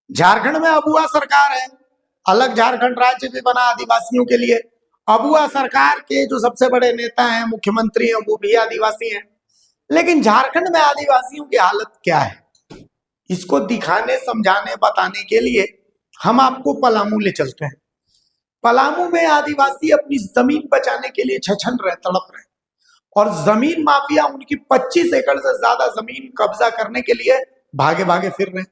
झारखंड में अबुआ सरकार है, अलग झारखंड राज्य भी बना आदिवासियों के लिए। अबुआ सरकार के जो सबसे बड़े नेता हैं, मुख्यमंत्री हैं, वो भी आदिवासी हैं। लेकिन झारखंड में आदिवासियों की हालत क्या है, इसको दिखाने, समझाने, बताने के लिए हम आपको पलामू ले चलते हैं। पलामू में आदिवासी अपनी जमीन बचाने के लिए छछन रहे, तड़प रहे, और जमीन माफिया उनकी 25 एकड़ से ज्यादा जमीन कब्जा करने के लिए भागे भागे फिर रहे।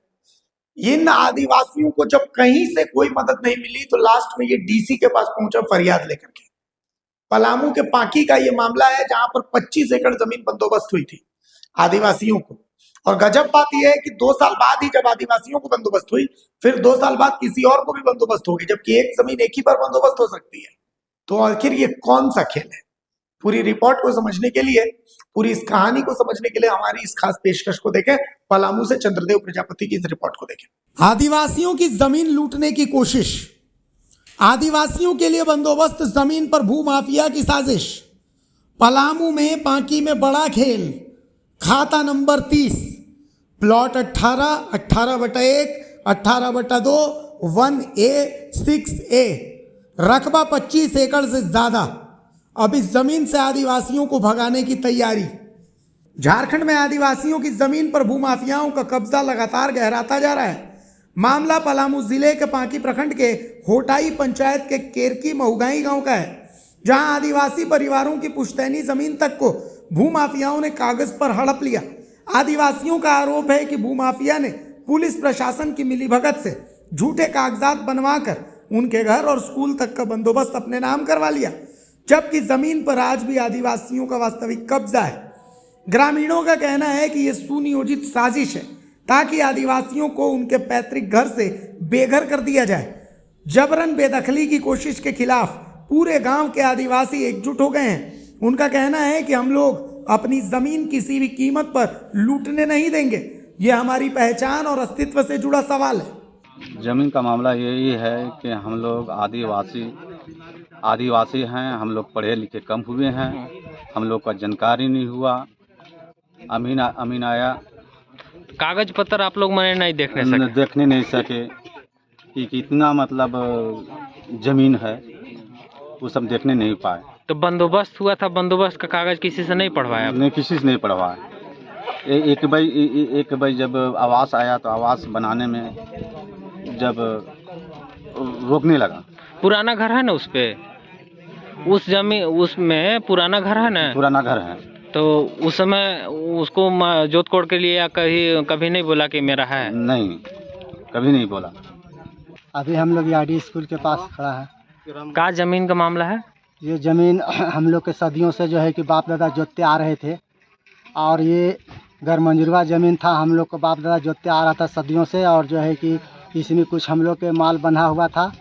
इन आदिवासियों को जब कहीं से कोई मदद नहीं मिली तो लास्ट में ये डीसी के पास पहुंचे फरियाद लेकर के। पलामू के पांकी का ये मामला है, जहां पर 25 एकड़ जमीन बंदोबस्त हुई थी आदिवासियों को। और गजब बात यह है कि 2 साल बाद ही जब आदिवासियों को बंदोबस्त हुई, फिर 2 साल बाद किसी और को भी बंदोबस्त होगी, जबकि एक जमीन एक ही बार बंदोबस्त हो सकती है। तो आखिर ये कौन सा खेल है? पूरी रिपोर्ट को समझने के लिए, पूरी इस कहानी को समझने के लिए हमारी इस खास पेशकश को देखें। पलामू से चंद्रदेव प्रजापति की इस रिपोर्ट को देखें। आदिवासियों की जमीन लूटने की कोशिश, आदिवासियों के लिए बंदोबस्त जमीन पर भूमाफिया की साजिश। पलामू में पांकी में बड़ा खेल, खाता नंबर 30, प्लॉट 18, 18/1, 18/2, 1A, 6A, रकबा 25 एकड़ से ज्यादा। अब इस जमीन से आदिवासियों को भगाने की तैयारी। झारखंड में आदिवासियों की जमीन पर भूमाफियाओं का कब्जा लगातार गहराता जा रहा है। मामला पलामू जिले के पांकी प्रखंड के होटाई पंचायत के केरकी महुगाई गांव का है, जहां आदिवासी परिवारों की पुश्तैनी जमीन तक को भूमाफियाओं ने कागज पर हड़प लिया। आदिवासियों का आरोप है कि भूमाफिया ने पुलिस प्रशासन की मिलीभगत से झूठे कागजात बनवाकर उनके घर और स्कूल तक का बंदोबस्त अपने नाम करवा लिया, जबकि जमीन पर आज भी आदिवासियों का वास्तविक कब्जा है। ग्रामीणों का कहना है कि यह सुनियोजित साजिश है ताकि आदिवासियों को उनके पैतृक घर से बेघर कर दिया जाए। जबरन बेदखली की कोशिश के खिलाफ पूरे गांव के आदिवासी एकजुट हो गए हैं। उनका कहना है कि हम लोग अपनी जमीन किसी भी कीमत पर लूटने नहीं देंगे। यह हमारी पहचान और अस्तित्व से जुड़ा सवाल है। जमीन का मामला यही है कि हम लोग आदिवासी हैं, हम लोग पढ़े लिखे कम हुए हैं, हम लोग का जानकारी नहीं हुआ। अमीन आया, कागज पत्र आप लोग मैंने नहीं देखने नहीं सके कि कितना मतलब जमीन है, वो सब देखने नहीं पाए। तो बंदोबस्त हुआ था, बंदोबस्त का कागज किसी से नहीं पढ़वाया? नहीं, किसी से नहीं पढ़वाया। एक भाई जब आवास आया तो आवास बनाने में जब रोकने लगा। पुराना घर है ना उस पे, उस जमीन उसमें पुराना घर है ना? पुराना घर है। तो उस समय उसको जोत कोड़ के लिए या कभी नहीं बोला कि मेरा है? नहीं, कभी नहीं बोला। अभी हम लोग याडी स्कूल के पास खड़ा है। का जमीन का मामला है? ये ज़मीन हम लोग के सदियों से जो है कि बाप दादा जोतते आ रहे थे, और ये घर मंजूरवा ज़मीन था, हम लोग को बाप दादा जोतते आ रहा था सदियों से। और जो है कि इसमें कुछ हम लोग के माल बंधा हुआ था,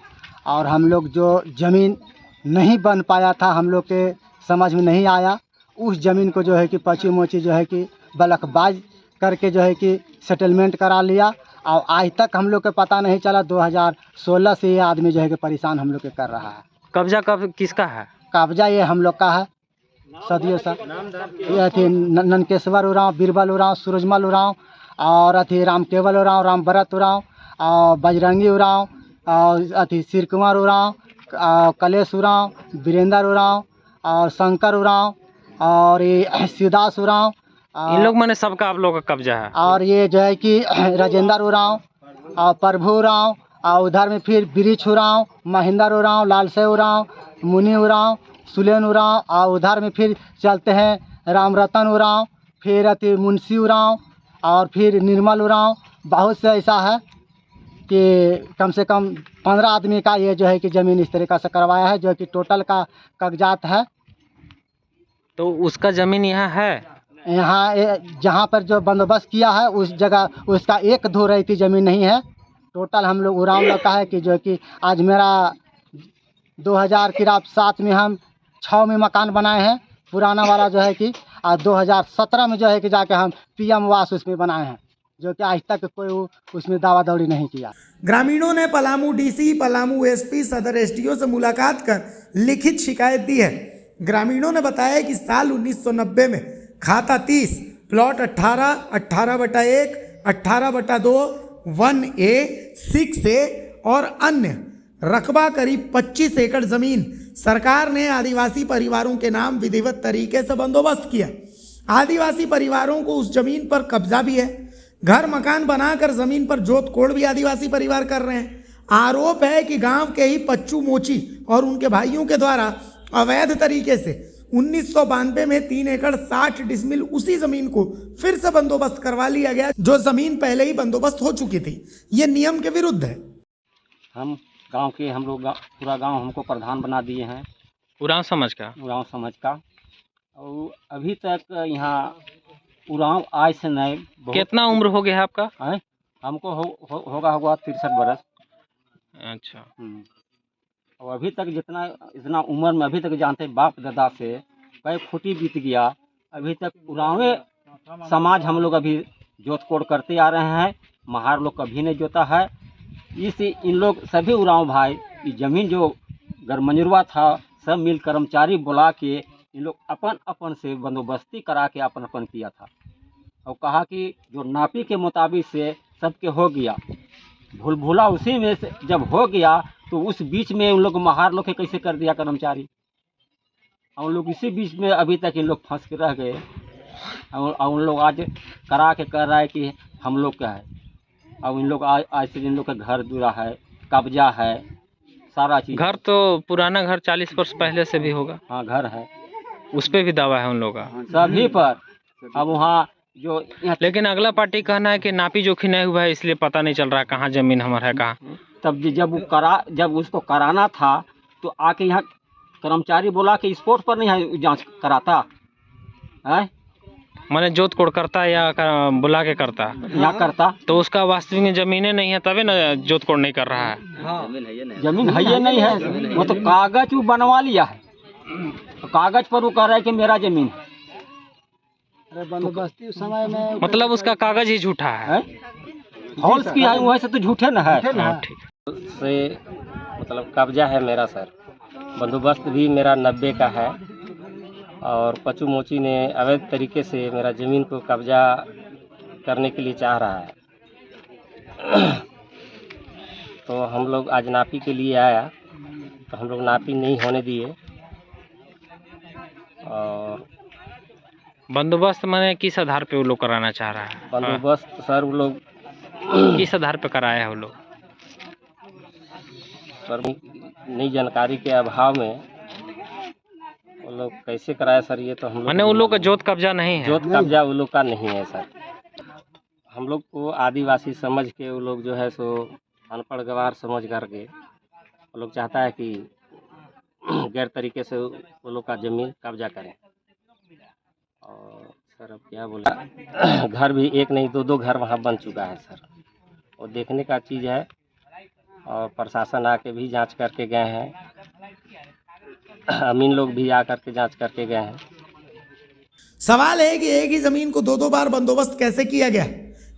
और हम लोग जो ज़मीन नहीं बन पाया था, हम लोग के समझ में नहीं आया, उस ज़मीन को जो है कि पची मोची जो है कि बलकबाज करके जो है कि सेटलमेंट करा लिया। और आज तक हम लोग को पता नहीं चला। 2016 से ये आदमी जो है कि परेशान हम लोग के कर रहा है। कब्जा कब किसका है? कब्जा ये हम लोग का है सदियों से। ये अथी ननकेश्वर उरांव, बीरबल उरांव, सूरजमल उरांव, और अथी राम केवल उरांव, राम भरत उरांव, और बजरंगी उरांव, और अथी शिर कुमार उरांव, कलेश उरांव, वीरेंद्र उरांव, और शंकर उरांव, और ये शिवदास उरांव। इन लोग मैंने सबका आप लोग का कब्जा है। और ये जो है कि राजेंद्र उरांव, और प्रभु उरांव, और उधर में फिर बिरिछ उरांव, महेंद्र उरांव, लालसे उरांव, मुनि उरांव, सुलेन उरांव, और उधर में फिर चलते हैं राम रतन उरांव, फिर अति मुंशी उरांव, और फिर निर्मल उरांव। बहुत से ऐसा है कि कम से कम 15 आदमी का ये जो है कि ज़मीन इस तरीक़ा से करवाया है, जो कि टोटल का कागजात है। तो उसका ज़मीन यहाँ है? यहाँ जहाँ पर जो बंदोबस्त किया है उस जगह उसका एक धो रही थी ज़मीन नहीं है। टोटल हम लोग उरांव लगता है कि जो कि आज मेरा 2007 में हम 6 में मकान बनाए हैं, पुराना वाला जो है कि, और 2017 में जो है कि जाके हम PM वास उसमें बनाए हैं, जो कि आज तक कोई उसमें दावा दौड़ी नहीं किया। ग्रामीणों ने पलामू DC, पलामू SP, सदर SDO से मुलाकात कर लिखित शिकायत दी है। ग्रामीणों ने बताया कि साल 1990 में खाता 30, प्लॉट 18, 18/1, 18/2, 1A, 6A और अन्य रकबा करीब 25 एकड़ जमीन सरकार ने आदिवासी परिवारों के नाम विधिवत तरीके से बंदोबस्त किया। आदिवासी परिवारों को उस जमीन पर कब्जा भी है। घर मकान बनाकर जमीन पर जोत कोड़ भी आदिवासी परिवार कर रहे हैं। आरोप है कि गांव के ही पच्चू मोची और उनके भाइयों के द्वारा अवैध तरीके से 1992 में 3 एकड़ 60 डिसमिल उसी जमीन को फिर से बंदोबस्त करवा लिया गया, जो जमीन पहले ही बंदोबस्त हो चुकी थी। ये नियम के विरुद्ध है। हम गांव के हम लोग पूरा गांव हमको प्रधान बना दिए हैं, उरांव समाज का। उरांव समाज का। और अभी तक यहाँ उरांव आज से नहीं कितना उम्र हो गया है आपका? है हमको होगा 63 बरस। अच्छा। और अभी तक इतना उम्र में अभी तक जानते बाप दादा से कई खुटी बीत गया, अभी तक उरांवे समाज हम लोग अभी जोत कोड़ करते आ रहे हैं। महार लोग कभी नहीं जोता है। इन लोग सभी उरांव भाई ये जमीन जो गरमंजरवा था सब मिल कर्मचारी बुला के इन लोग अपन से बंदोबस्ती करा के अपन किया था और कहा कि जो नापी के मुताबिक से सबके हो गया। भूला उसी में से जब हो गया तो उस बीच में उन लोग महार लोग के कैसे कर दिया कर्मचारी, और उन लोग इसी बीच में अभी तक इन लोग फंस के रह गए। और उन लोग आज करा के कह रहा है कि हम लोग का है। और इन लोग आज से इन लोग का घर दूरा है, कब्जा है, सारा चीज़। घर तो पुराना घर 40 वर्ष पहले से भी होगा। हाँ घर है, उस पर भी दावा है उन लोग का सभी पर। अब वहाँ जो लेकिन अगला पार्टी कहना है कि नापी जोखी नहीं हुआ है इसलिए पता नहीं चल रहा है कहाँ जमीन हमारा है कहाँ। तब जब उसको कराना था तो आके यहाँ कर्मचारी बोला कि स्पॉट पर नहीं जांच कराता है, मैंने जोत कोड़ करता या बुला के करता यहाँ करता तो उसका वास्तविक जमीनें नहीं है तभी ना जोत कोड़ नहीं कर रहा है। हाँ जमीन है ये नहीं है, वो तो कागज वो बनवा लिया है, तो कागज पर वो कह रहा है कि मेरा जमीन है। बंदोबस्ती उस समय में मतलब उसका कागज ही झूठा है। फॉल्स की है वैसे तो झूठे न है। से मतलब कब्जा है मेरा सर। बंदोबस्त भी मेरा 90 का है और पचू मोची ने अवैध तरीके से मेरा ज़मीन को कब्जा करने के लिए चाह रहा है। तो हम लोग आज नापी के लिए आया तो हम लोग नापी नहीं होने दिए। और बंदोबस्त मैंने किस आधार पे वो लोग कराना चाह रहा है? बंदोबस्त सर वो लोग किस आधार पे कराया है वो लोग? सर नई जानकारी के अभाव में वो लोग कैसे कराए सर, ये तो हम लोग मैंने उन लोग का जोत कब्जा नहीं है। जोत कब्जा वो लोग का नहीं है सर। हम लोग को आदिवासी समझ के वो लोग जो है सो अनपढ़ गवार समझ करके वो लोग चाहता है कि गैर तरीके से वो लोग का ज़मीन कब्जा करें। और सर अब क्या बोला, घर भी एक नहीं दो घर वहाँ बन चुका है सर, और देखने का चीज़ है। और प्रशासन आके भी जांच करके गए हैं, अमीन लोग भी आकर के जांच करके गए हैं। सवाल है कि एक ही जमीन को दो बार बंदोबस्त कैसे किया गया।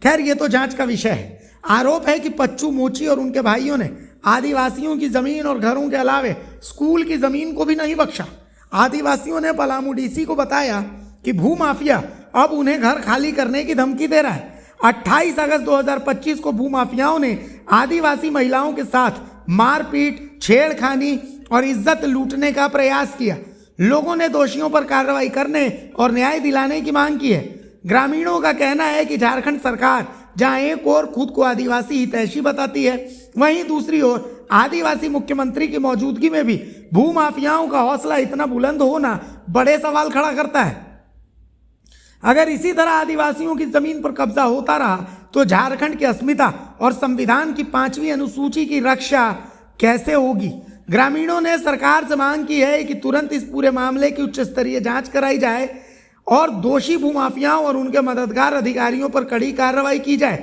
खैर ये तो जांच का विषय है। आरोप है कि पच्चू मोची और उनके भाइयों ने आदिवासियों की जमीन और घरों के अलावे स्कूल की जमीन को भी नहीं बख्शा। आदिवासियों ने पलामू डीसी को बताया कि भूमाफिया अब उन्हें घर खाली करने की धमकी दे रहा है। 28 अगस्त 2025 को भूमाफियाओं ने आदिवासी महिलाओं के साथ मारपीट, छेड़खानी और इज्जत लूटने का प्रयास किया। लोगों ने दोषियों पर कार्रवाई करने और न्याय दिलाने की मांग की है। ग्रामीणों का कहना है कि झारखंड सरकार जहां एक ओर खुद को आदिवासी हितैषी बताती है, वहीं दूसरी ओर आदिवासी मुख्यमंत्री की मौजूदगी में भी भूमाफियाओं का हौसला इतना बुलंद होना बड़े सवाल खड़ा करता है। अगर इसी तरह आदिवासियों की जमीन पर कब्जा होता रहा तो झारखंड की अस्मिता और संविधान की 5वीं अनुसूची की रक्षा कैसे होगी। ग्रामीणों ने सरकार से मांग की है कि तुरंत इस पूरे मामले की उच्च स्तरीय जांच कराई जाए और दोषी भूमाफियाओं और उनके मददगार अधिकारियों पर कड़ी कार्रवाई की जाए।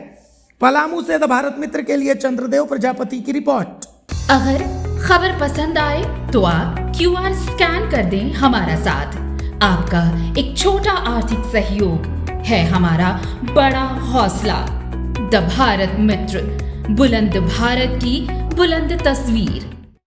पलामू से द भारत मित्र के लिए चंद्रदेव प्रजापति की रिपोर्ट। अगर खबर पसंद आए तो आप QR स्कैन कर दें हमारा साथ। आपका एक छोटा आर्थिक सहयोग है हमारा बड़ा हौसला। द भारत मित्र, बुलंद भारत की बुलंद तस्वीर।